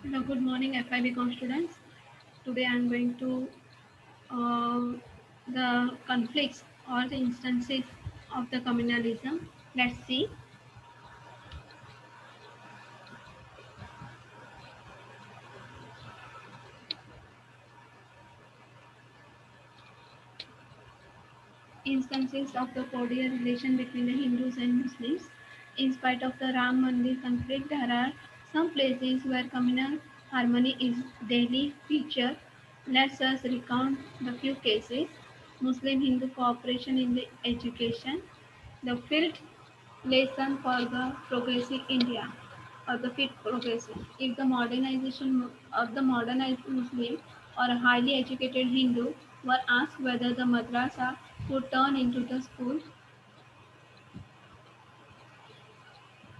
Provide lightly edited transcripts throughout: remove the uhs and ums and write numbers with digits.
Hello, good morning, FIB students. Today I am going to uh, the conflicts or the instances of the communalism. Let's see. Instances of the cordial relation between the Hindus and Muslims. In spite of the Ram Mandir conflict, there are some places where communal harmony is daily feature. Let us recount the few cases. Muslim-Hindu cooperation in the education, the field lesson for the progressive India or the fit progressive. If the modernization of the modernized Muslim or a highly educated Hindu were asked whether the madrasa would turn into the school,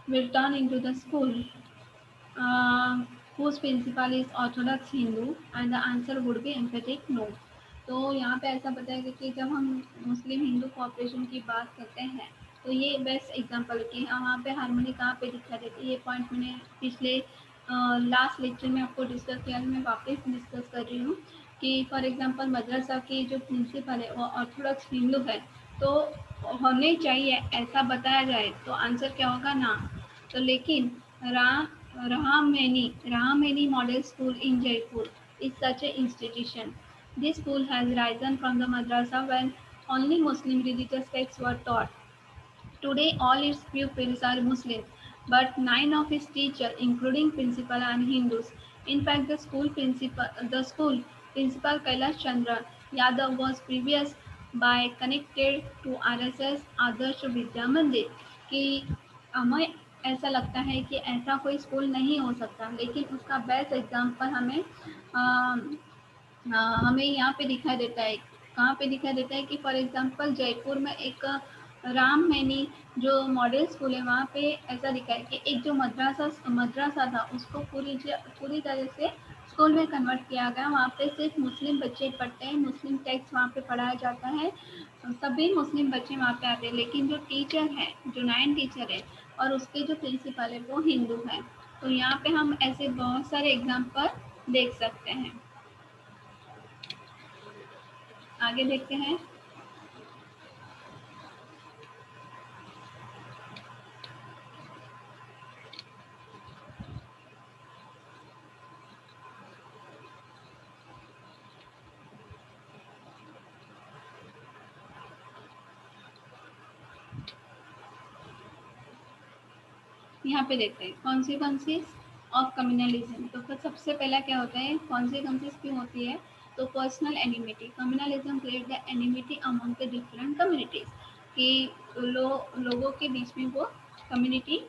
will turn into the school uh, whose principal is Orthodox Hindu, and the answer would be emphatic no. तो यहाँ पे ऐसा बताया गया कि जब हम मुस्लिम Hindu corporation की बात करते हैं तो ये बेस्ट एग्जांपल है कि वहाँ पे हारमोनी कहाँ पे दिखाई देती है। ये पॉइंट मैंने पिछले लास्ट लेक्चर में आपको डिस्कस किया, मैं वापस डिस्कस कर रही हूँ कि फॉर एग्जांपल मदरसा की जो प्रिंसिपल है वो ऑर्थोडॉक्स हिंदू है, तो होने चाहिए ऐसा बताया जाए तो आंसर क्या होगा ना। तो लेकिन रा Rahameni Model School in Jaipur is such an institution. This school has risen from the madrasa when only Muslim religious texts were taught. Today, all its pupils are Muslims, but nine of its teachers, including principal, are Hindus. In fact, the school principal Kailash Chandra Yadav was previous by connected to RSS Adarsh Vidya Mandir कि हमें ऐसा लगता है कि ऐसा कोई school नहीं हो सकता, लेकिन उसका बेस्ट एग्जाम्पल हमें यहाँ पे दिखाई देता है। कहाँ पे दिखाई देता है कि फॉर एग्जांपल जयपुर में एक राम मैनी जो मॉडल स्कूल है, वहाँ पे ऐसा दिखा है कि एक जो मद्रासा मद्रासा था उसको पूरी तरह से स्कूल में कन्वर्ट किया गया। वहाँ पे सिर्फ मुस्लिम बच्चे पढ़ते हैं, मुस्लिम टेक्स्ट वहाँ पे पढ़ाया जाता है, सभी मुस्लिम बच्चे वहाँ पे आते हैं, लेकिन जो टीचर है, जो 9 टीचर है और उसके जो प्रिंसिपल है वो हिंदू है। तो यहाँ पे हम ऐसे बहुत सारे एग्जाम्पल देख सकते हैं। आगे देखते हैं। यहाँ पे देखते हैं कॉन्सिक्वेंसेस ऑफ कम्युनलिज्म। तो फिर सबसे पहला क्या होता है, कॉन्सिक्वेंसेस क्यों होती है, तो personal enmity. Communalism create the enmity among the different communities कि लोगों के बीच में वो कम्युनिटी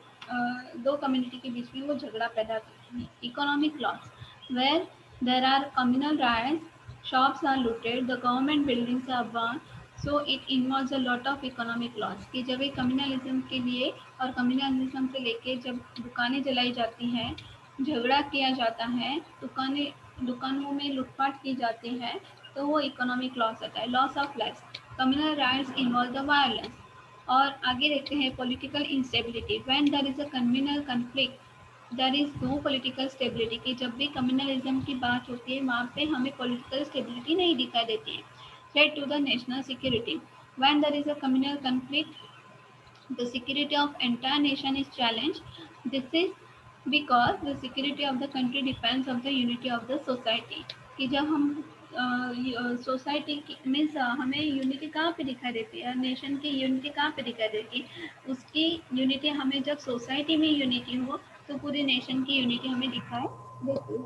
दो कम्युनिटी के बीच में वो झगड़ा पैदा करती है। Economic loss where there are communal riots, shops are looted, the government buildings are burn, so it involves a lot of economic loss. कि जब एक कम्युनलिज्म के लिए और कम्युनलिज्म से लेके जब दुकानें जलाई जाती हैं, झगड़ा किया जाता है, दुकानों में लूटपाट की जाती है, तो वो इकोनॉमिक लॉस होता है। Loss of life, communal riots involve the violence. और आगे देखते हैं political instability when there is a communal conflict there is no political stability. कि जब भी कम्युनलिज्म की बात होती है वहाँ पे हमें पॉलिटिकल स्टेबिलिटी नहीं दिखाई देती है। Threat to the national security when there is a communal conflict the security of entire nation is challenged. This is because the security of the country depends on the unity of the society. कि जब हम society means हमें unity कहाँ पे दिखाई देती है, nation की यूनिटी कहाँ पे दिखाई देती है, उसकी यूनिटी हमें जब सोसाइटी में यूनिटी हो तो पूरी नेशन की यूनिटी हमें दिखाई देती है।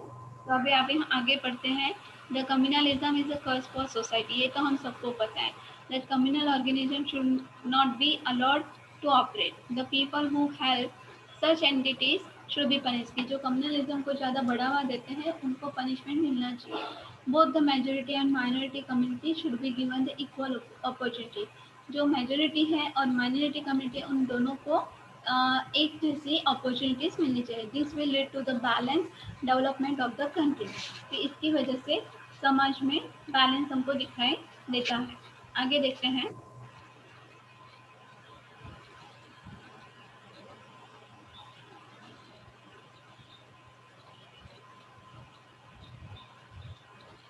तो अभी हम आगे पढ़ते हैं। The communalism is a curse for society. ये तो हम सबको पता है that communal organism should not be allowed to operate. The people who help such entities should be punished। कि जो कम्युनलिज्म को ज़्यादा बढ़ावा देते हैं उनको पनिशमेंट मिलना चाहिए। Both the majority and minority community should be given the equal opportunity. जो मेजोरिटी है और माइनॉरिटी कम्युनिटी उन दोनों को एक जैसी अपॉर्चुनिटीज मिलनी चाहिए। This will lead to the balance development of the country. कि इसकी वजह से समाज में बैलेंस हमको दिखाई देता है। आगे देखते हैं।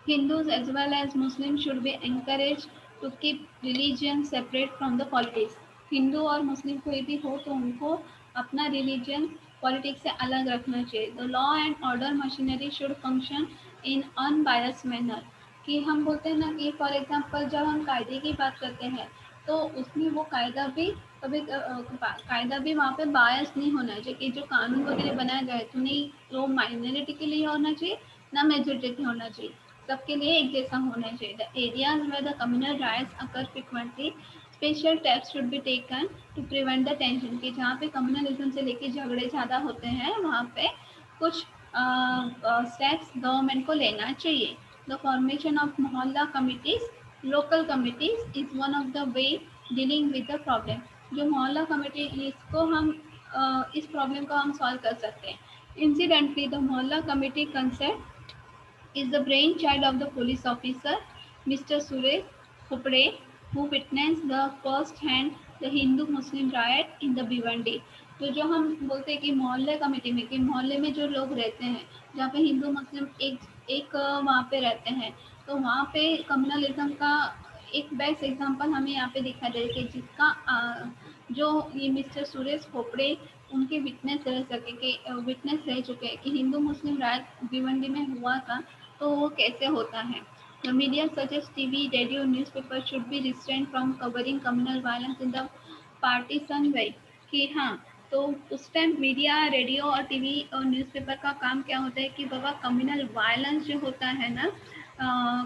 Hindus as well as Muslims should be encouraged to keep religion separate from the politics. Hindu और मुस्लिम कोई भी हो तो उनको अपना रिलीजन पॉलिटिक्स से अलग रखना चाहिए. The law and order machinery should function in unbias manner. कि हम बोलते हैं ना कि फॉर एग्जांपल जब हम कायदे की बात करते हैं तो उसमें वो कायदा भी कभी कायदा भी वहाँ पे बायस नहीं होना चाहिए कि जो कानून वगैरह बनाया गया है तो नहीं वो माइनॉरिटी के लिए होना चाहिए ना मेजोरिटी के होना चाहिए. सबके लिए एक जैसा होना चाहिए. The areas where the communal riots occur frequently special steps should be taken to prevent the tension. कि जहाँ पे कम्युनलिज्म से लेके झगड़े ज़्यादा होते हैं वहाँ पे कुछ स्टेप्स गवर्नमेंट को लेना चाहिए. द फॉर्मेशन ऑफ मोहल्ला committees local committees is one of the way dealing with the problem. जो मोहल्ला कमेटी इसको हम इस प्रॉब्लम को हम सॉल्व कर सकते हैं. इंसिडेंटली द मोहल्ला committee concept is the brainchild of the police officer Mr. Suresh Khopade, who witnessed the first-hand the Hindu-Muslim riot in the Bhiwandi. तो जो हम बोलते हैं कि मोहल्ले कमेटी में कि मोहल्ले में जो लोग रहते हैं जहाँ पे हिंदू मुस्लिम एक एक वहाँ पे रहते हैं तो वहाँ पे कम्युनलिज्म का एक बेस्ट एग्जांपल हमें यहाँ पे दिखा दे कि जिसका जो ये मिस्टर सुरेश खोपड़े उनके विटनेस रह चुके हैं कि हिंदू मुस्लिम राज भिवंडी में हुआ था तो वो कैसे होता है. The media such as TV, radio, newspaper should be restrained from covering communal violence in the partisan way. कि हाँ तो उस टाइम मीडिया रेडियो और टीवी और न्यूज़पेपर का काम क्या होता है कि बाबा कम्युनल वायलेंस जो होता है ना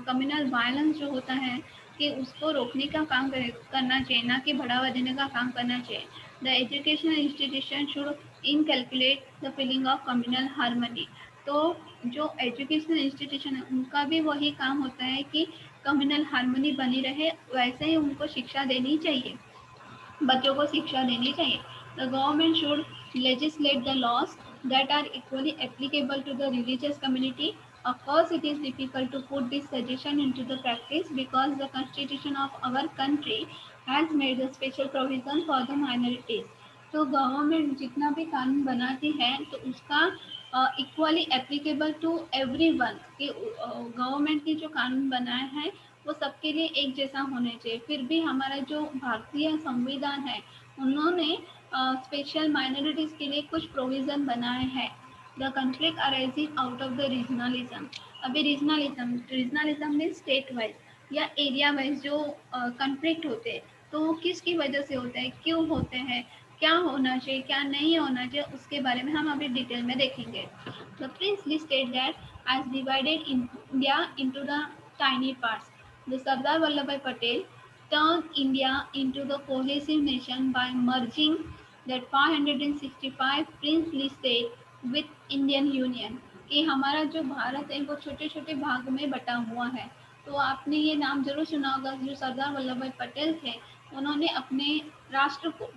कम्युनल वायलेंस जो होता है कि उसको रोकने का काम करना चाहिए ना कि बढ़ावा देने का काम करना चाहिए. The educational institution should inculcate the feeling of communal harmony. तो जो एजुकेशनल इंस्टीट्यूशन है उनका भी वही काम होता है कि कम्युनल हार्मनी बनी रहे वैसे ही उनको शिक्षा देनी चाहिए बच्चों को शिक्षा देनी चाहिए. The government should legislate the laws that are equally applicable to the religious community. Of course, it is difficult to put this suggestion into the practice because the constitution of our country has made a special provision for the minorities. तो government जितना भी कानून बनाती है तो उसका equally applicable to every one कि government की जो कानून बनाए हैं वो सबके लिए एक जैसा होने चाहिए. फिर भी हमारा जो भारतीय संविधान है उन्होंने स्पेशल माइनॉरिटीज़ के लिए कुछ प्रोविज़न बनाए हैं. The conflict arising out of the regionalism. अभी रीजनलिज्म मीन स्टेट वाइज या एरिया वाइज जो कन्फ्लिक्ट होते हैं तो वो किसकी वजह से होते हैं क्यों होते हैं क्या होना चाहिए क्या नहीं होना चाहिए उसके बारे में हम अभी डिटेल में देखेंगे. The princely state that has divided India into the tiny parts. The Sardar Vallabhbhai Patel turned India into the cohesive nation by merging that 565 princely state with Indian Union. कि हमारा जो भारत है वो छोटे छोटे भाग में बटा हुआ है. तो आपने ये नाम जरूर सुना होगा जो सरदार वल्लभ भाई पटेल थे उन्होंने अपने राष्ट्र को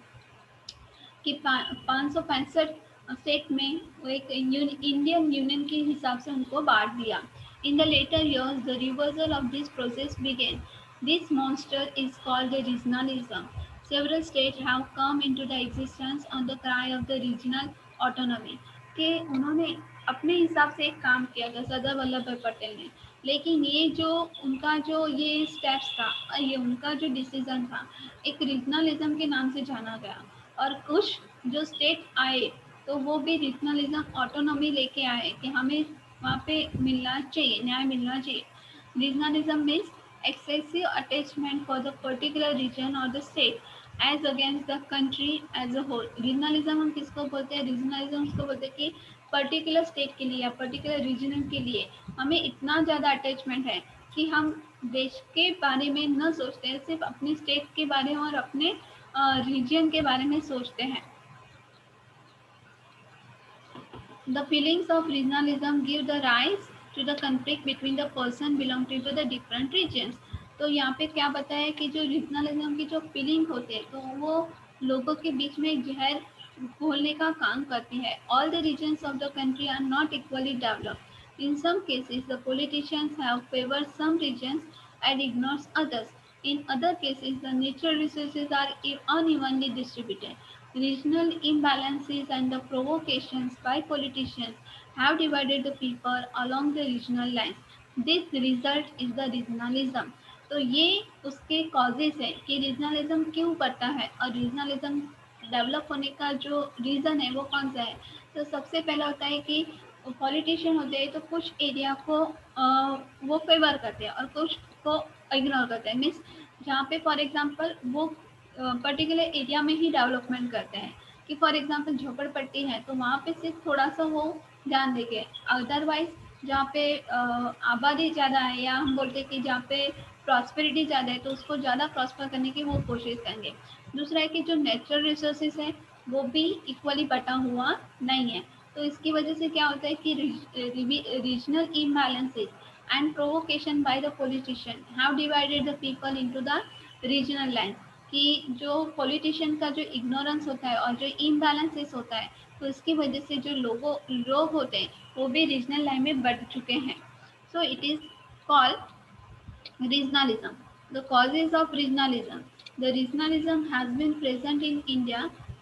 कि 565 स्टेट में वो एक इंडियन यूनियन के हिसाब से उनको बांट दिया. In the later years the reversal of this process begin. This monster is called the regionalism. Several states have come into the existence on the cry of the regional autonomy. कि उन्होंने अपने हिसाब से एक काम किया था सरदार वल्लभ भाई पटेल ने लेकिन ये जो उनका जो ये स्टेप्स था ये उनका जो डिसीजन था एक रीजनलिज्म के नाम से जाना गया. और कुछ जो स्टेट आए तो वो भी रीजनलिज्म ऑटोनॉमी लेके आए कि हमें वहाँ पे मिलना चाहिए न्याय मिलना चाहिए. Regionalism means excessive attachment for the particular region or the state as against the country as a whole. Regionalism हम किसको बोलते हैं रीजनलिज्म उसको बोलते हैं कि पर्टिकुलर स्टेट के लिए या पर्टिकुलर रीजन के लिए हमें इतना ज़्यादा अटैचमेंट है कि हम देश के बारे में न सोचते हैं सिर्फ अपने स्टेट के बारे में और अपने रीजन के बारे में सोचते हैं. The feelings of regionalism give the rise to the conflict between the person belonging to the different regions. तो यहाँ पे क्या बताया कि जो रीजनलिज्म की जो फीलिंग होते हैं तो वो लोगों के बीच में जहर घोलने का काम करती है. All the regions of the country are not equally developed. In some cases, the politicians have favored some regions and ignored others. In other cases, the natural resources are unevenly distributed. Regional imbalances and the provocations by politicians have divided the people along the regional lines. This result is the regionalism. तो ये उसके causes है कि regionalism क्यों बढ़ता है और regionalism develop होने का जो रीज़न है वो कौन सा है। तो सबसे पहला होता है कि पॉलिटिशियन होते हैं तो कुछ एरिया को वो फेवर करते हैं और कुछ को इग्नोर करते हैं। मीन्स जहाँ पे फॉर एग्जांपल वो पर्टिकुलर एरिया में ही डेवलपमेंट करते हैं कि फॉर एग्जांपल झोपड़पट्टी है तो वहाँ पे सिर्फ थोड़ा सा वो ध्यान देंगे। अदरवाइज जहाँ पे आबादी ज़्यादा है या हम बोलते हैं कि जहाँ पे प्रॉस्पेरिटी ज़्यादा है तो उसको ज़्यादा प्रॉस्पर करने की वो कोशिश करेंगे। दूसरा है कि जो नेचुरल रिसोर्सेज है वो भी इक्वली बटा हुआ नहीं है। तो इसकी वजह से क्या होता है कि regional imbalances and provocation by the politician have divided the people into the regional land. कि जो पॉलिटिशियन का जो इग्नोरेंस होता है और जो इम्बैलेंसेस होता है तो इसकी वजह से जो लोग होते हैं वो भी रीजनल लाइन में बढ़ चुके हैं। So it is called regionalism. The causes of regionalism. The regionalism has been present in India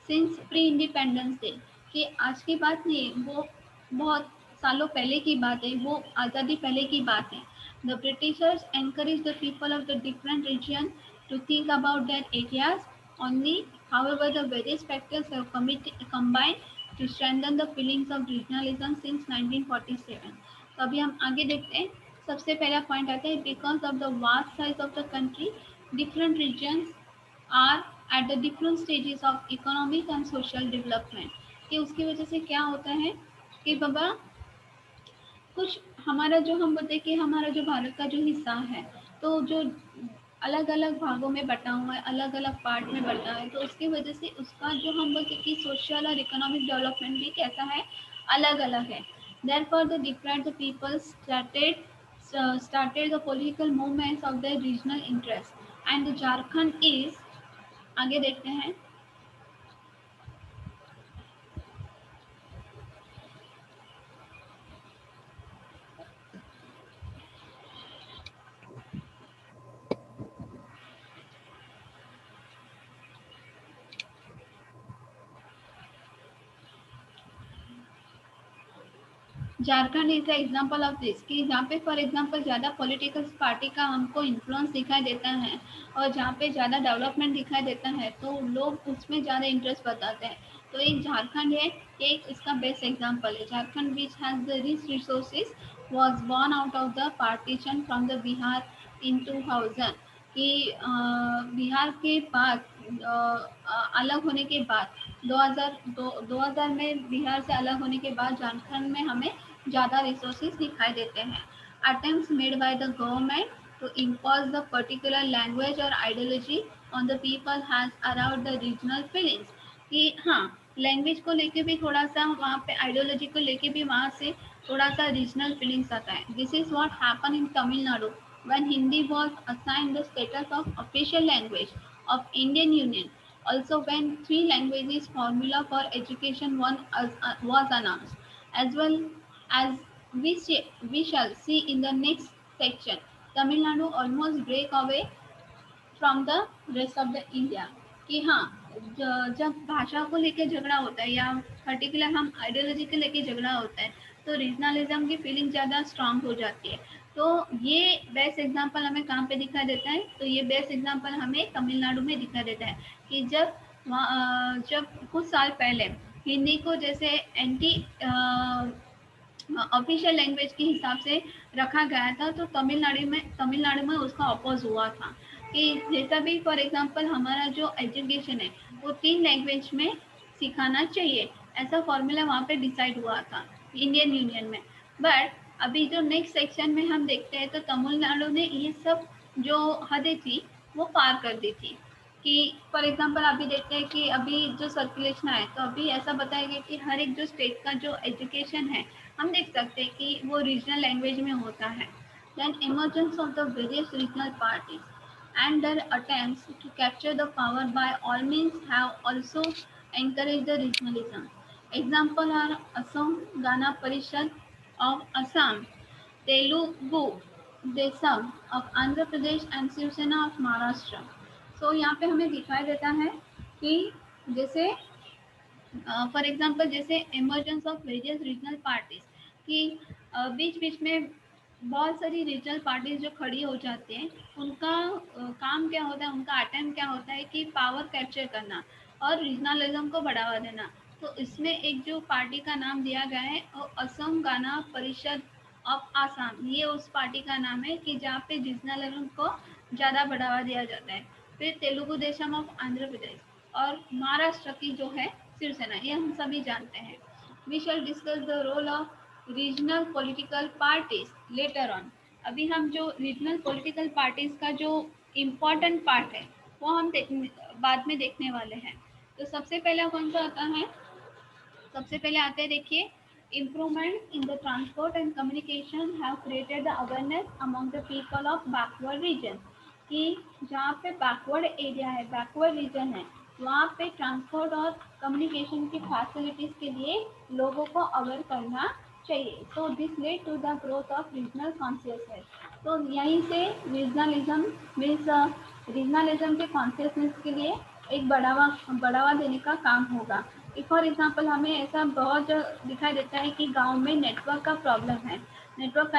since pre-independence day. कि आज की बात नहीं है, वो बहुत सालों पहले की बात है, वो आज़ादी पहले की बात है। The Britishers encouraged the people of the different region to think about their areas only. However, the various factors have combined to strengthen the feelings of regionalism since 1947. तो अभी हम आगे देखते हैं। सबसे पहला पॉइंट आता है because of the vast size of the country different regions are at the different stages of economic and social development. कि उसकी वजह से क्या होता है कि बाबा कुछ हमारा जो हम बोलते हैं कि हमारा जो भारत का जो हिस्सा है तो जो अलग अलग भागों में बटा हुआ है, अलग अलग पार्ट में बटा है, तो उसकी वजह से उसका जो हम बोलते हैं कि सोशल और इकोनॉमिक डेवलपमेंट भी कैसा है, अलग अलग है। Therefore, the different people started the political movements of their regional interest. And the Jharkhand is आगे देखते हैं। Jharkhand is the example of this कि जहाँ पे फॉर एग्जाम्पल ज़्यादा पॉलिटिकल पार्टी का हमको इन्फ्लुएंस दिखाई देता है और जहाँ पे ज़्यादा डेवलपमेंट दिखाई देता है तो लोग उसमें ज़्यादा इंटरेस्ट बताते हैं। तो एक झारखंड है, एक इसका बेस्ट एग्जाम्पल है। Jharkhand which has the rich resources was born out of the partition from the Bihar in 2000। कि बिहार के बाद अलग होने के बाद 2000 में बिहार से अलग होने के बाद झारखंड में हमें ज़्यादा रिसोर्सेज दिखाई देते हैं। Attempts made by the government to impose the particular language और ideology on the people has around the regional feelings. कि हाँ, लैंग्वेज को लेके भी थोड़ा सा वहाँ पे आइडियोलॉजी को लेके भी वहाँ से थोड़ा सा रीजनल फीलिंग्स आता है। This is what happen in Tamil Nadu when Hindi was assigned the status of official language of Indian Union. Also, when three languages formula for education was announced, as well as we shall see in the next section, Tamil Nadu almost break away from the rest of the India. कि हाँ, जब भाषा को लेकर झगड़ा होता है या पर्टिकुलर हम आइडियोलॉजी को लेकर झगड़ा होता है तो रीजनलिज्म की फीलिंग ज़्यादा स्ट्रांग हो जाती है। तो ये बेस्ट एग्जांपल हमें कहाँ पे दिखाई देता है, तो ये बेस्ट एग्जांपल हमें तमिलनाडु में दिखाई देता है कि जब कुछ साल पहले हिंदी को जैसे एंटी ऑफिशियल लैंग्वेज के हिसाब से रखा गया था तो तमिलनाडु में उसका अपोज हुआ था। कि जैसा भी फॉर एग्जांपल हमारा जो एजुकेशन है वो 3 लैंग्वेज में सिखाना चाहिए, ऐसा फॉर्मूला वहाँ पे डिसाइड हुआ था इंडियन यूनियन में। बट अभी जो नेक्स्ट सेक्शन में हम देखते हैं तो तमिलनाडु ने ये सब जो हदें थी वो पार कर दी थी। कि फॉर एग्जांपल अभी देखते हैं कि अभी जो सर्कुलेशन है तो अभी ऐसा बताया गया कि हर एक जो स्टेट का जो एजुकेशन है हम देख सकते हैं कि वो रीजनल लैंग्वेज में होता है। Then emergence of the various regional parties and their attempts to capture the power by all means have also encouraged the regionalism. Example are Assam Gana Parishad of Assam, Telugu Desam of Andhra Pradesh and Shiv Sena of Maharashtra. So यहाँ पे हमें दिखाई देता है कि जैसे for example जैसे emergence of various regional parties कि बीच बीच में बहुत सारी रीजनल पार्टीज जो खड़ी हो जाती हैं, उनका काम क्या होता है, उनका अटेम्प्ट क्या होता है कि पावर कैप्चर करना और रीजनलिज्म को बढ़ावा देना। तो इसमें एक जो पार्टी का नाम दिया गया है वो असम गाना परिषद ऑफ आसाम, ये उस पार्टी का नाम है कि जहाँ पे रीजनलिज्म को ज़्यादा बढ़ावा दिया जाता है। फिर तेलुगु देशम ऑफ आंध्र प्रदेश और महाराष्ट्र की जो है शिवसेना, ये हम सभी जानते हैं। We shall discuss the role of regional political parties later on. अभी हम जो रीजनल पॉलिटिकल पार्टीज का जो इम्पोर्टेंट पार्ट है वो हम बाद में देखने वाले हैं। तो सबसे पहला कौन सा आता है, सबसे पहले आते हैं, देखिए, improvement in the transport and communication have created the awareness among the people of backward region, कि जहाँ पे बैकवर्ड एरिया है, बैकवर्ड रीजन है, वहाँ पे ट्रांसपोर्ट और कम्युनिकेशन की फैसिलिटीज़ के लिए लोगों को अवेयर करना चाहिए। So this led to the growth of regional consciousness. तो यहीं से रीजनलिज्म मीन्स रीजनलिज्म के कॉन्शियसनेस के लिए एक बढ़ावा देने का काम होगा। फॉर एग्जांपल हमें ऐसा बहुत दिखाई देता है कि गांव में नेटवर्क का प्रॉब्लम है, नेटवर्क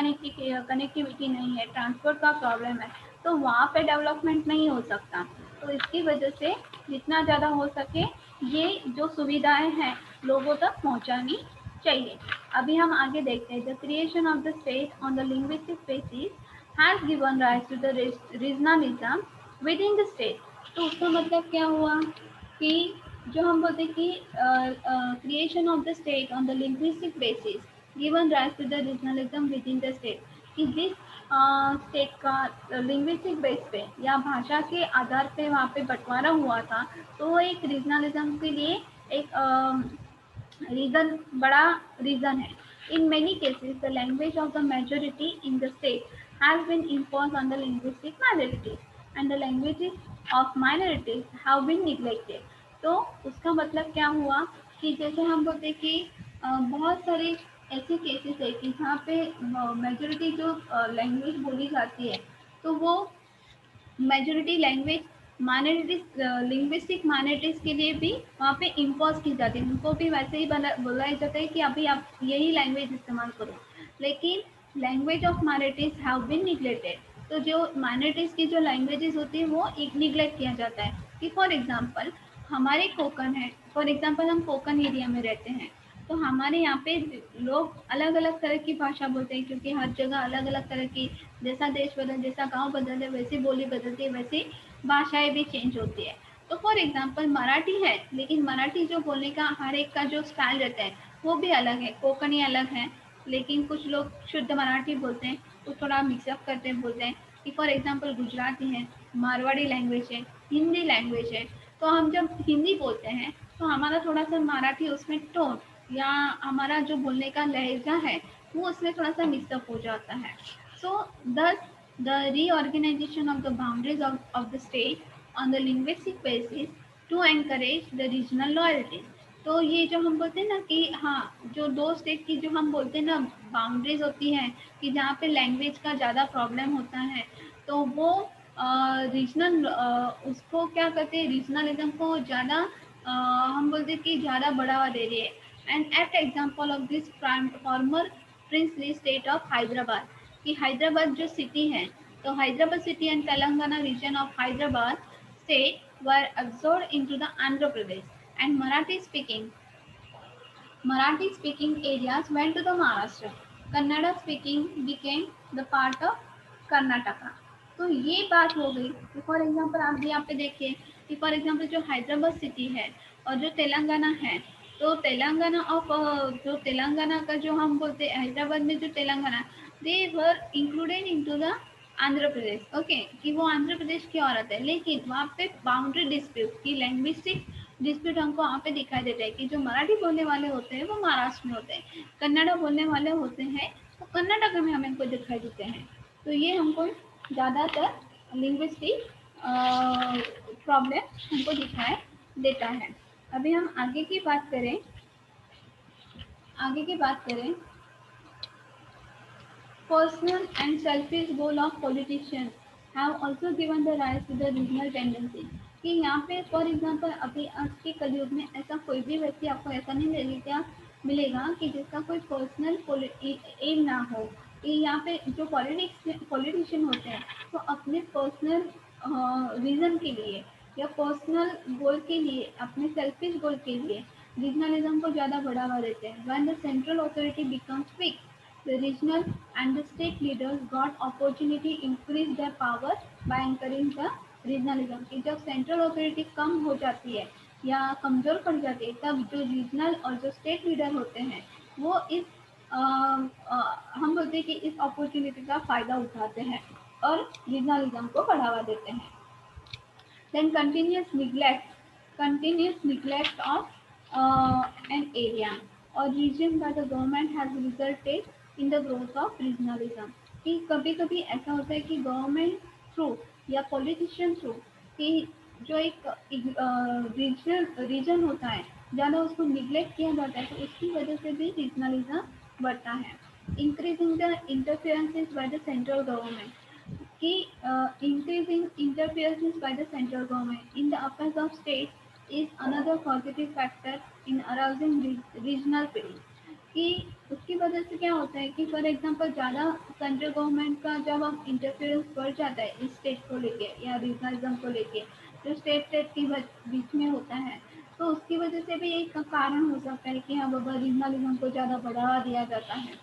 कनेक्टिविटी नहीं है, ट्रांसपोर्ट का प्रॉब्लम है, तो वहाँ पे डेवलपमेंट नहीं हो सकता। तो इसकी वजह से जितना ज़्यादा हो सके ये जो सुविधाएं हैं लोगों तक पहुँचानी चाहिए। अभी हम आगे देखते हैं, the creation of the state on the linguistic basis has given rise to the regionalism within the state. तो उसका मतलब क्या हुआ कि जो हम बोलते हैं कि creation of the state on the linguistic basis given rise to the regionalism within the state, कि जिस स्टेट का लिंग्विस्टिक बेस पे या भाषा के आधार पे वहाँ पे बंटवारा हुआ था, तो वो एक रीजनलिज्म के लिए एक रीजन, बड़ा रीजन है। In many cases the language of the majority in the state has been imposed on the linguistic minorities and the languages of minorities have been neglected। तो उसका मतलब क्या हुआ कि जैसे हम बोलते हैं कि बहुत सारे ऐसे केसेस है कि जहाँ पे मेजोरिटी जो लैंग्वेज बोली जाती है, तो वो majority language minorities, linguistic minorities के लिए भी वहाँ पे इम्पोज की जाती है, उनको भी वैसे ही बोला जाता है कि अभी आप यही लैंग्वेज इस्तेमाल करो, लेकिन language of minorities have been neglected. तो जो माइनॉरिटीज की जो लैंग्वेजेस होती है वो निग्लेक्ट किया जाता है। कि फॉर एग्जांपल हमारे कोकन है, फॉर एग्जांपल हम कोकन एरिया में रहते हैं, तो हमारे यहाँ पे लोग अलग अलग तरह की भाषा बोलते हैं, क्योंकि हर जगह अलग अलग तरह की, जैसा देश बदल, जैसा गांव बदल है, वैसी बोली बदलती है, वैसी भाषाएं भी चेंज होती है। तो फॉर एग्जांपल मराठी है, लेकिन मराठी जो बोलने का हर एक का जो स्टाइल रहता है वो भी अलग है, कोकणी अलग है, लेकिन कुछ लोग शुद्ध मराठी बोलते हैं, कुछ थोड़ा मिक्सअप करते बोलते हैं। कि फॉर एग्जांपल गुजराती है, मारवाड़ी लैंग्वेज है, हिंदी लैंग्वेज है। तो हम जब हिंदी बोलते हैं तो हमारा थोड़ा सा मराठी उसमें टोन या हमारा जो बोलने का लहजा है वो उसमें थोड़ा सा मिक्सअप हो जाता है। So thus the reorganisation of the boundaries of the state on the linguistic basis to encourage the regional loyalty. तो ये जो हम बोलते हैं ना कि हाँ, जो दो स्टेट की जो हम बोलते हैं ना बाउंड्रीज होती हैं, कि जहाँ पे लैंग्वेज का ज़्यादा प्रॉब्लम होता है, तो वो रीजनल उसको क्या करते हैं, रीजनलिज्म को ज़्यादा हम बोलते हैं कि ज़्यादा बढ़ावा दे रही है। And at example of this former princely state of Hyderabad, कि हैदराबाद जो सिटी है, तो Hyderabad city and Telangana region of Hyderabad state were absorbed into the Andhra Pradesh, and Marathi speaking areas went to the Maharashtra. Kannada speaking became the part of Karnataka। तो ये बात हो गई। तो फॉर एग्जांपल आप भी यहाँ पे देखिए कि फॉर एग्जांपल जो हैदराबाद सिटी है और जो तेलंगाना है, तो तेलंगाना का जो हम बोलते हैं हैदराबाद में जो Telangana, they were included into the Andhra Pradesh. Okay, कि वो आंध्र प्रदेश की औरत है, लेकिन वहाँ पे बाउंड्री डिस्प्यूट की लैंग्विस्टिक डिस्प्यूट हमको वहाँ पे दिखाई देता है कि जो मराठी बोलने वाले होते हैं वो महाराष्ट्र में होते हैं, कन्नड़ा बोलने वाले होते हैं वो कर्नाटक में हमको दिखाई देते हैं। तो ये हमको ज़्यादातर लिंग्विस्टिक प्रॉब्लम हमको दिखाई देता है। अभी हम आगे की बात करें, personal and selfish goal of politicians have also given the rise to the regional tendency। कि यहाँ पे फॉर एग्जांपल अभी आज के कलयुग में ऐसा कोई भी व्यक्ति आपको ऐसा नहीं मिलेगा कि जिसका कोई पर्सनल एम ना हो, यहाँ पे जो पॉलिटिशियन होते हैं तो अपने पर्सनल रीजन के लिए या पर्सनल गोल के लिए, अपने सेल्फिश गोल के लिए रीजनलिज्म को ज़्यादा बढ़ावा देते हैं। When the central authority becomes week, the regional and the state leaders got opportunity increase their power by anchoring the regionalism। कि जब सेंट्रल अथॉरिटी कम हो जाती है या कमज़ोर पड़ जाती है, तब जो रीजनल और जो स्टेट लीडर होते हैं वो इस हम बोलते हैं कि इस अपॉर्चुनिटी का फ़ायदा उठाते हैं और रीजनलिज्म को बढ़ावा देते हैं। Then continuous neglect of an area or region by the government has resulted in the growth of regionalism। कि कभी कभी ऐसा होता है कि गवर्नमेंट थ्रू या पॉलिटिशियन थ्रू कि जो एक रीजन होता है ज़्यादा उसको निग्लेक्ट किया जाता है, तो उसकी वजह से भी रीजनलिज्म बढ़ता है। Increasing the interferences by the central government कि increasing interference by the central government in the affairs of states is another positive factor in arousing regional feeling। कि उसकी वजह से क्या होता है कि फॉर एग्जांपल ज़्यादा सेंट्रल गवर्नमेंट का जब हम इंटरफेरेंस बढ़ जाता है इस स्टेट को लेके या रीजनलिज्म को लेके, जो स्टेट स्टेट के बीच में होता है, तो उसकी वजह से भी एक कारण हो सकता है कि हाँ बाबा रीजनलिज्म को ज़्यादा बढ़ावा दिया जाता है।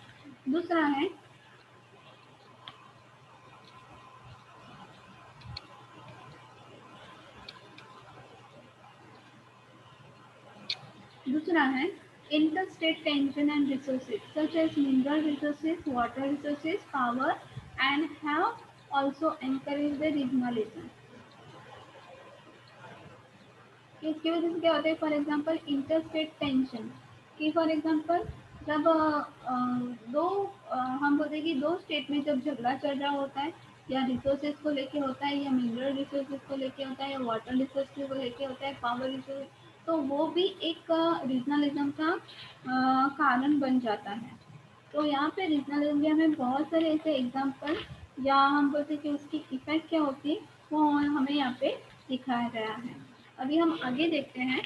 दूसरा है दूसरा है interstate tension and resources such as mineral resources, water resources, power and have also encouraged the regionalism। इसकी वजह से क्या होता है, फॉर एग्जांपल इंटरस्टेट टेंशन कि फॉर एग्जांपल जब दो हम बोलते हैं कि दो स्टेट में जब झगड़ा चल रहा होता है या रिसोर्सेज को लेके होता है या मिनरल रिसोर्सेज को लेके होता है या वाटर रिसोर्सेज को लेके होता है, पावर रिसोर्स, तो वो भी एक रीजनलिज्म का कारण बन जाता है। तो यहाँ पे रीजनलिज्म में बहुत सारे ऐसे एग्जाम्पल या हम बोलते हैं कि उसकी इफेक्ट क्या होती है वो हमें यहाँ पे दिखाया गया है। अभी हम आगे देखते हैं।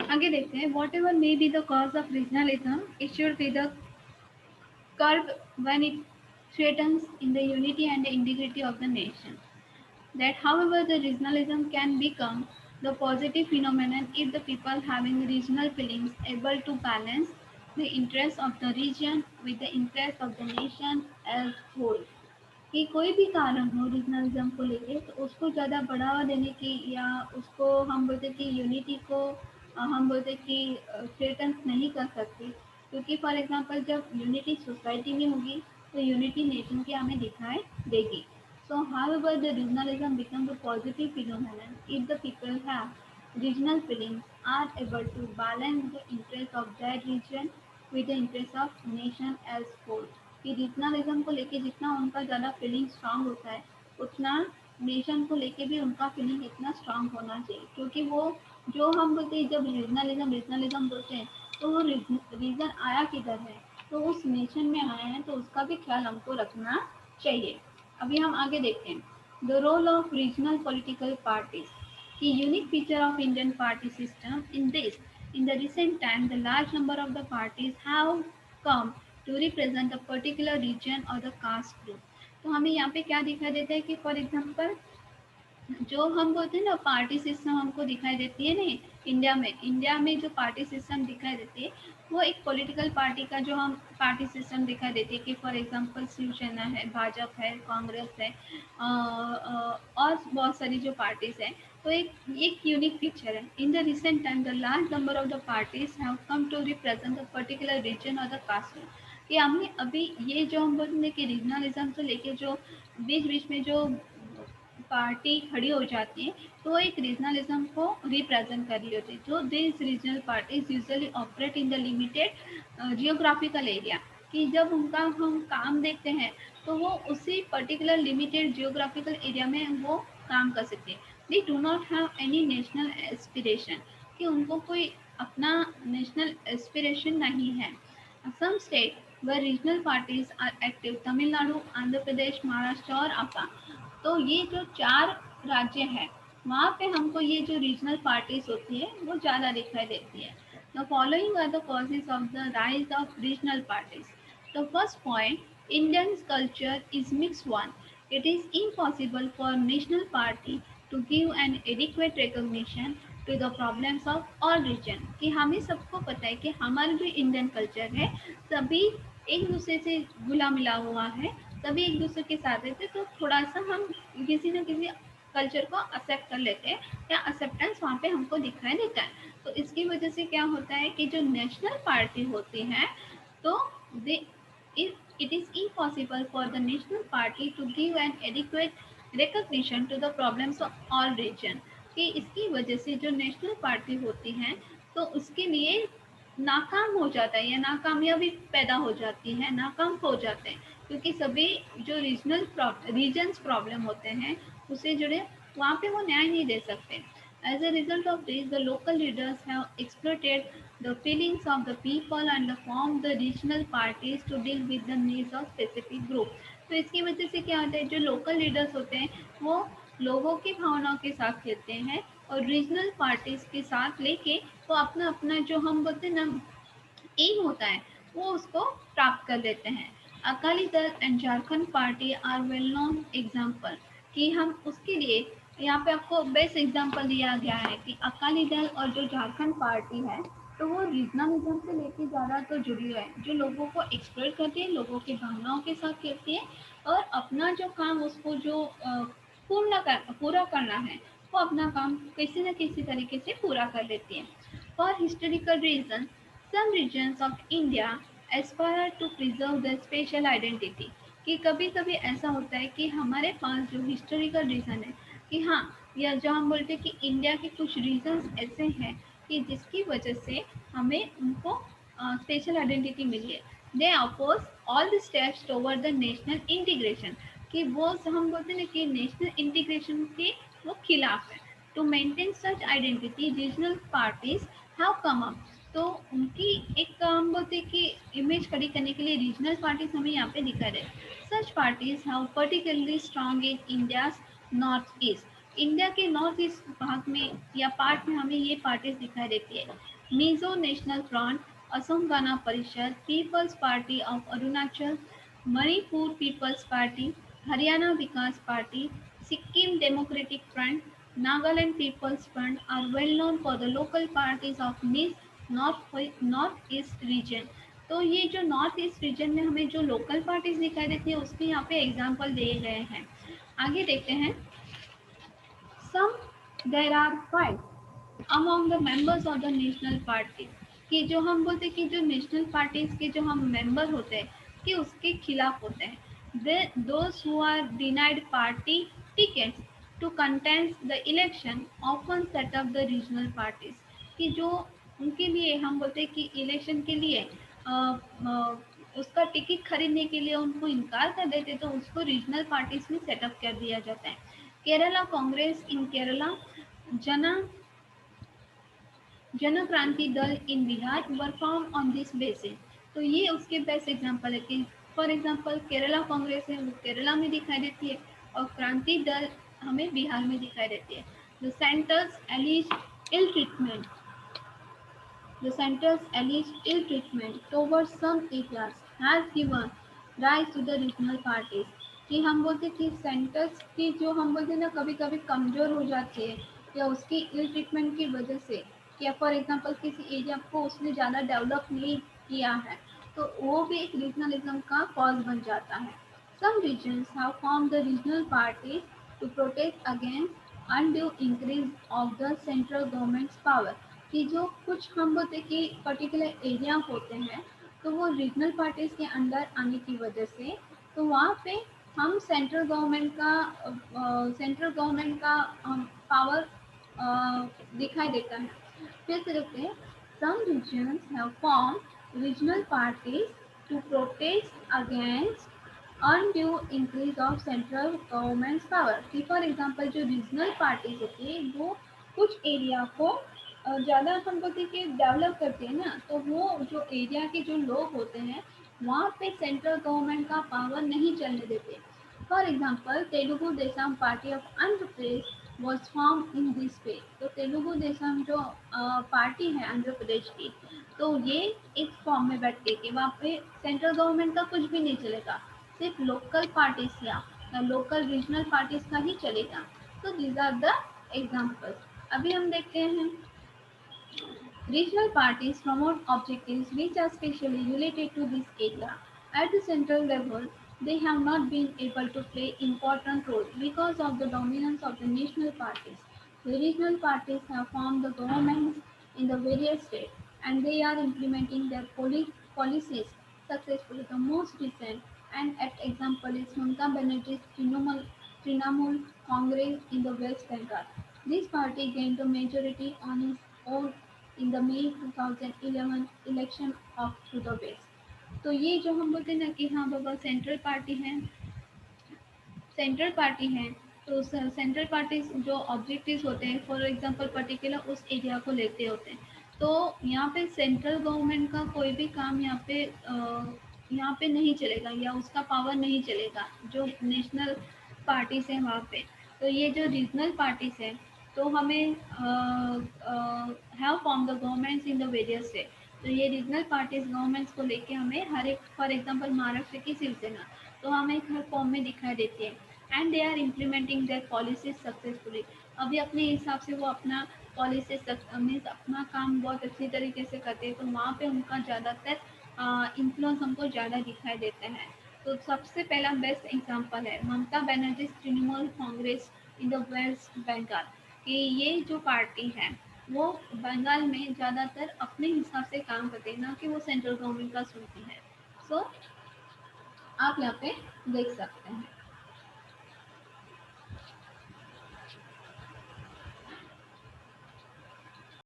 आगे देखते हैं। What ever may be the cause of regionalism, it should be the curb when it threatens in the unity and the integrity of the nation। That however the regionalism can become the positive phenomenon if the people having regional feelings able to balance the interests of the region with the interests of the nation as whole। कि कोई भी कारण हो regionalism को लेके तो उसको ज़्यादा बढ़ावा देने की या उसको हम बोलते कि यूनिटी को हम बोलते कि थ्रेटन नहीं कर सकते, क्योंकि फॉर एग्जांपल जब यूनिटी सोसाइटी में होगी तो यूनिटी नेशन की हमें दिखाई देगी। सो however the regionalism becomes a positive phenomenon if the people have regional feelings are able to balance the interest of their region with the interest of nation as whole। कि regionalism को लेके जितना उनका ज़्यादा फीलिंग स्ट्रांग होता है उतना nation को लेके भी उनका फीलिंग इतना स्ट्रांग होना चाहिए, क्योंकि वो जो हम बोलते हैं जब रीजनलिज्म रीजनलिज्म बोलते हैं तो वो रीजन आया किधर है, तो उस नेशन में आया है, तो उसका भी ख्याल हमको रखना चाहिए। अभी हम आगे देखते हैं। The role of regional political parties की unique feature of Indian party system in this, in the recent time the large number of the parties have come to represent a particular region or the caste group। तो हमें यहाँ पे क्या दिखाई देता है कि फॉर एग्जांपल जो हम बोलते हैं ना पार्टी सिस्टम हमको दिखाई देती है ना इंडिया में जो पार्टी सिस्टम दिखाई देती है वो एक पॉलिटिकल पार्टी का जो हम पार्टी सिस्टम दिखाई देती है कि फॉर एग्जांपल शिवसेना है, भाजपा है, कांग्रेस है और बहुत सारी जो पार्टीज हैं। तो एक यूनिक फीचर है। In the recent time the large number of the parties have come to represent the particular region और द कास्ट। कि हमने अभी ये जो हम बोलते कि रीजनलिज्म से लेके जो बीच बीच में जो पार्टी खड़ी हो जाती है, तो एक रीजनलिज्म को रिप्रेजेंट कर रही होती है। जो this regional parties usually operate in the limited geographical area, कि जब उनका हम काम देखते हैं तो वो उसी पर्टिकुलर लिमिटेड जियोग्राफिकल एरिया में वो काम कर सकते हैं। They do not have any national aspiration, कि उनको कोई अपना नेशनल एस्पिरेशन नहीं है। Some state where regional parties are active, Tamil Nadu, Andhra Pradesh, Maharashtra और असम। तो ये जो 4 राज्य हैं, वहाँ पे हमको ये जो रीजनल पार्टीज होती है वो ज़्यादा दिखाई देती है। The following are the causes of the rise of regional parties. The first point, Indian culture is mix one. It is impossible for national party to give an adequate recognition to the problems of all region। कि हमें सबको पता है कि हमारा जो Indian culture है सभी एक दूसरे से घुला मिला हुआ है, सभी एक दूसरे के साथ रहते, तो थोड़ा सा हम किसी न किसी कल्चर को एक्सेप्ट कर लेते हैं या एक्सेप्टेंस वहाँ पे हमको दिखाई देता है। तो इसकी वजह से क्या होता है कि जो नेशनल पार्टी होती है, तो दे it is impossible for the national party to give an adequate recognition to the problems of all region। कि इसकी वजह से जो नेशनल पार्टी होती है तो उसके लिए नाकाम हो जाता है या नाकामयाबी पैदा हो जाती है, नाकाम हो जाते हैं, क्योंकि सभी जो रीजन्स प्रॉब्लम होते हैं उससे जुड़े वहाँ पे वो न्याय नहीं दे सकते। As a result of this, the local leaders have exploited the feelings of the people and formed the regional parties to deal with the needs of specific group। तो इसकी वजह से क्या होता है, जो लोकल लीडर्स होते हैं वो लोगों की भावनाओं के साथ खेलते हैं और रीजनल पार्टीज के साथ लेके वो अपना अपना जो हम बोलते हैं ना एम होता है वो उसको प्राप्त कर लेते हैं। Akali Dal and Jharkhand party are well known example, कि हम उसके लिए यहाँ पे आपको बेस्ट एग्जाम्पल दिया गया है कि अकाली दल और जो झारखंड पार्टी है तो वो रीजनलिज्म से लेके ज़्यादा तो जुड़ी है, जो लोगों को एक्सप्लोर करती है, लोगों की भावनाओं के साथ खेलती है और अपना जो काम उसको जो पूरा करना है वो अपना काम किसी न किसी तरीके से पूरा कर लेती है। For historical region, some regions of India aspire to preserve their special identity। कि कभी कभी ऐसा होता है कि हमारे पास जो हिस्टोरिकल रीजन है कि हाँ, या जो हम बोलते हैं कि इंडिया के कुछ रीजन्स ऐसे हैं कि जिसकी वजह से हमें उनको स्पेशल आइडेंटिटी मिली है। They oppose all the steps toward the national integration, कि वो हम बोलते हैं कि नेशनल इंटीग्रेशन के वो खिलाफ है। To maintain such identity regional parties have come up. तो उनकी एक हम बोलते हैं कि इमेज खड़ी करने के लिए रीजनल पार्टीज हमें यहाँ पे दिखा रहे। Such parties have particularly strong in India's north east. India के नॉर्थ ईस्ट भाग में या पार्ट में हमें ये पार्टीज दिखाई देती है। Mizo national front, Assam Gana Parishad, people's party of Arunachal, Manipur people's party, Haryana Vikas party, Sikkim democratic front, Nagaland People's Front are well known for the local parties of north east region. तो ये जो नॉर्थ ईस्ट रीजन में हमें जो लोकल पार्टीज दिखाई देती है उसके यहाँ पे एग्जाम्पल दिए गए हैं। आगे देखते हैं। Some there are fight among the members of the national party, कि जो हम बोलते हैं कि जो नेशनल पार्टीज के जो हम मेंबर होते हैं कि उसके खिलाफ होते हैं। Those who are denied party tickets to contest the election often set up the regional parties, कि जो उनके लिए हम बोलते हैं कि इलेक्शन के लिए उसका टिकट खरीदने के लिए उनको इनकार कर देते तो उसको रीजनल पार्टीज में सेटअप कर दिया जाता है। केरला कांग्रेस इन केरला, जना जन क्रांति दल इन बिहार वर फॉर्म ऑन दिस बेसिस। तो ये उसके बेस्ट एग्जांपल है कि फॉर एग्जांपल केरला कांग्रेस है वो केरला में दिखाई देती है और क्रांति दल हमें बिहार में दिखाई देती है। The centre's alleged ill treatment, the center's alleged ill treatment towards some areas has given rise to the regional parties। कि हम बोलते कि सेंटर्स की जो हम बोलते ना कभी कभी कमज़ोर हो जाती है या उसकी इल ट्रीटमेंट की वजह से, या फॉर एग्जांपल किसी एरिया को उसने ज़्यादा डेवलप नहीं किया है तो वो भी एक रीजनलिज्म का कॉज बन जाता है। Some reasons have formed the regional parties to protect against undue increase of the central government's power. कि जो कुछ हम बोलते कि पर्टिकुलर एरिया होते हैं तो वो रीजनल पार्टीज के अंडर आने की वजह से तो वहाँ पे हम सेंट्रल गवर्नमेंट का पावर दिखाई देता है। फिर से देखते हैं, some reasons have form regional parties to protest against undue increase of central government power. कि फॉर एग्जांपल जो रीजनल पार्टीज होती है वो कुछ एरिया को ज़्यादा हम बोलते हैं कि डेवलप करते हैं ना, तो वो जो एरिया के जो लोग होते हैं वहाँ पे सेंट्रल गवर्नमेंट का पावर नहीं चलने देते। For example Telugu Desam party of Andhra Pradesh was form in this way. तो तेलुगु देशम जो पार्टी है आंध्र प्रदेश की, तो ये इस फॉर्म में बैठती है कि वहाँ पे सेंट्रल गवर्नमेंट का कुछ भी नहीं चलेगा, सिर्फ लोकल पार्टीज या लोकल रीजनल पार्टीज का ही चलेगा। तो दीज आर द एग्जाम्पल्स। अभी हम देखते हैं, regional parties promote objectives which are specially related to this area. At the central level, they have not been able to play important role because of the dominance of the national parties. The regional parties have formed the governments in the various states and they are implementing their policies successfully. The most recent and apt example is Mamata Banerjee's Trinamool Congress in the West Bengal. This party gained the majority on its own in the May 2011 election of through the west. तो ये जो हम बोलते हैं ना कि हाँ बाबा central party हैं, तो सेंट्रल पार्टी जो ऑब्जेक्टिव्स होते हैं फॉर एग्जांपल पर्टिकुलर उस एरिया को लेते होते हैं। तो यहाँ पे सेंट्रल गवर्नमेंट का कोई भी काम यहाँ पे नहीं चलेगा या उसका पावर नहीं चलेगा जो नेशनल पार्टीज हैं वहाँ पे। तो ये जो रीजनल पार्टीज है तो हमें have form the governments in the various state. तो ये रीजनल पार्टीज गवर्नमेंट्स को लेके हमें हर एक, फॉर एग्जांपल महाराष्ट्र की शिवसेना, तो हमें एक हर फॉर्म में दिखाई देती है and they are implementing their policies successfully. अभी अपने हिसाब से वो अपना पॉलिसीज मीन्स अपना काम बहुत अच्छी तरीके से करते हैं, तो वहाँ पे उनका ज़्यादातर इन्फ्लुएंस हमको ज़्यादा दिखाई देता है। तो सबसे पहला बेस्ट एग्जांपल है Mamata Banerjee Trinamool Congress in the West Bengal, कि ये जो पार्टी है वो बंगाल में ज़्यादातर अपने हिसाब से काम करते हैं, ना कि वो सेंट्रल गवर्नमेंट का सुनती है। सो आप यहाँ पे देख सकते हैं।